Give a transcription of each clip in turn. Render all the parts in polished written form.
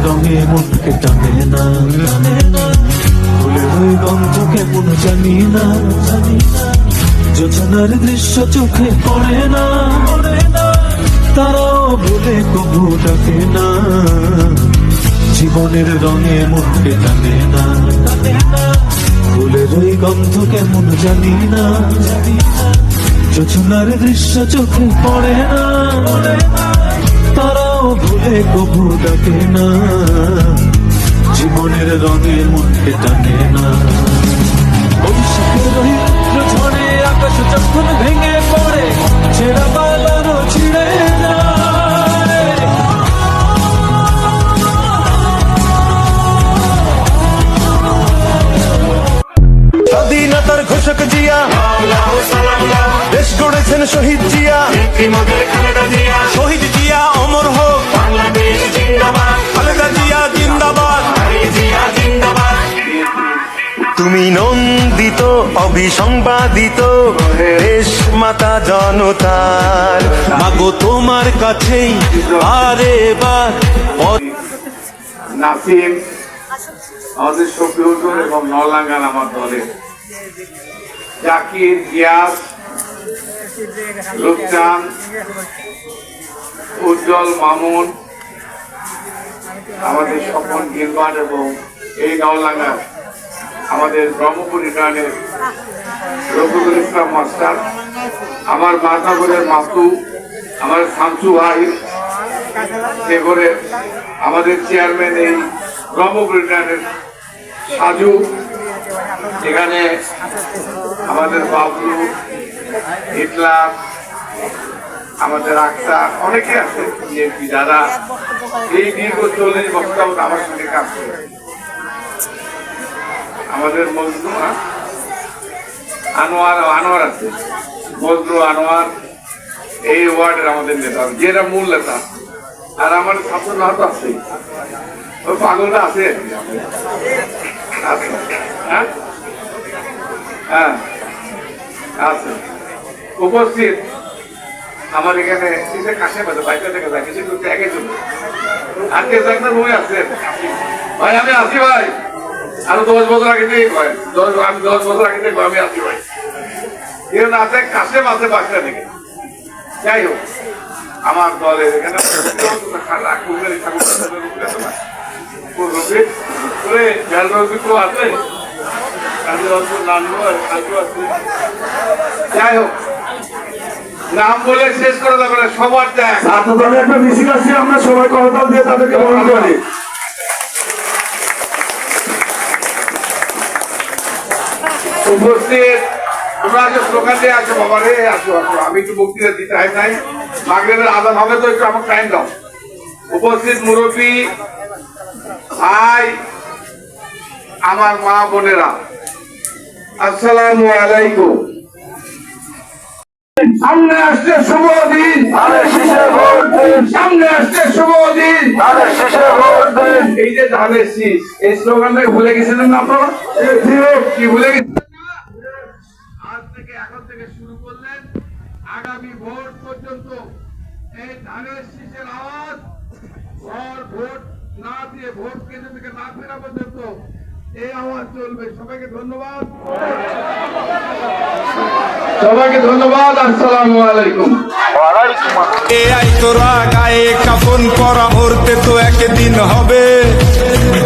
রঙে মনকে টানে না, ফুলের ওই গন্ধ কেমন জানি না, যোজনার দৃশ্য চোখে পড়ে না, তারাও বলে কবু ডাকে না, জীবনের রঙে মনকে টানে না, ফুলের ওই গন্ধ কেমন জানি না, যোজনার দৃশ্য চোখে পড়ে না, তারাও ভুলে কবু ডাকে না, জীবনের রঙে মনকে টানে না। বৈশাখের ওই তীব্র ঝড়ে আকাশ যখন ভেঙে পড়ে, ছেঁড়া পালানো ছিঁড়ে যায়, স্বাধীনতার ঘোষক জিয়া দেশ গড়েছেন শহীদ জিয়া, শহীদ জিয়া অমর হোক, খালেদা জিয়া জিন্দাবাদ। তুমি নন্দিত অবিসংবাদিত দেশ মাতা জনতার, মাগো তোমার কাছেই বারে বার। নাসিম আমাদের শফি হুজুর এবং নলাঙ্গান আমার দলের, জাকির, গিয়াস, রূপচান, উজ্জ্বল, মামুন, আমাদের স্বপন গিলবার্ট এবং এই নলাঙ্গান আমাদের ব্রহ্মপুর ইউনিয়নের রফিকুল ইসলাম মাস্টার, আমার মাতাপুরের মাতু, আমার শামসু ভাই, এরপরে আমাদের চেয়ারম্যান এই ব্রহ্মপুর ইউনিয়নের সাজু, এখানে আমাদের বাবলু, হিটলার, আমাদের আক্তার, অনেকে আছে বিএনপি যারা এই দীর্ঘ 40 বছর যাবত আমার সঙ্গে কাজ করে। আমাদের মজনু আনোয়ার আছে, মজনু আনোয়ার এই ওয়ার্ডের আমাদের নেতা, যেটা মূল নেতা। আর আমার ছাত্র নাহত আছে, ওই পাগলটা আছে, হ্যাঁ হ্যাঁ আছে উপস্থিত। আমার এখানে কাছে বাইরে থেকে যায় কিছু করতে একে জন্য আর কে একটা রুমে আছে, ভাই আমি আসি ভাই, আরো 10 বছর আগে থেকে আমি 10 বছর আগে থেকে আমি আসি ভাই, কেউ না আছে কাছে মাসে বাচ্চা থেকে। যাই হোক, আমার দলের এখানে যাই হোক, নাম বলে শেষ করে যাবে না, সবার ত্যাগ। ছাত্র দলের একটা মিছিল আছে, আমরা সবাই করতাল দিয়ে তাদেরকে বরণ করি। উপস্থিত তোমরা আজকে স্লোগান দিয়ে আছো, বাবা রে আসো আসো, আমি একটু বক্তৃতা দিতে হয় নাই, মাগরিবের আজান হবে তো একটু আমার টাইম দাও। উপস্থিত মুরব্বী ভাই, আমার মা বোনেরা, আসসালামু আলাইকুম। সামনে আসছে শুভ দিন, সামনে আসছে শুভ দিন, এই যে ধানের শীষ, এই স্লোগানটাকে ভুলে গেছিলেন না আপনারা? কি ভুলে গেছিলেন? আজ থেকে এখন থেকে শুরু করলেন, আগামী ভোট পর্যন্ত এই ধানের শীষের আওয়াজ ভোট না দিয়ে, ভোট কেন্দ্র থেকে না ফেরা পর্যন্ত এই আওয়াজ চলবে। সবাইকে ধন্যবাদ, সবাইকে ধন্যবাদ। আসসালামু আলাইকুম। তোরা গায়ে কাফন পরা মরতে তো একদিন হবে,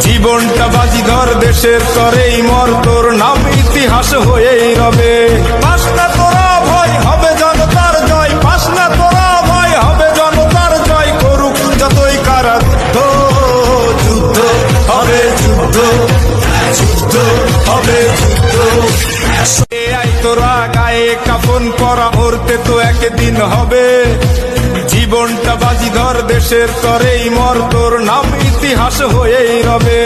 জীবনটা বাজিধর দেশের তরেই মর, তোর নাম ইতিহাস হয়েই রবে। পাস না তোরা ভয় হবে জনতার জয়, পাস না তোরা ভয় হবে জনতার জয়, করুক যতই কারা যুদ্ধ হবে, যুদ্ধ যুদ্ধ হবে, যুদ্ধ। তোরা গায়ে কাফন পরা মরতে তো একদিন হবে, জীবনটা বাজিধর দেশের তরেই মর, তোর নাম ইতিহাস হয়েই রবে।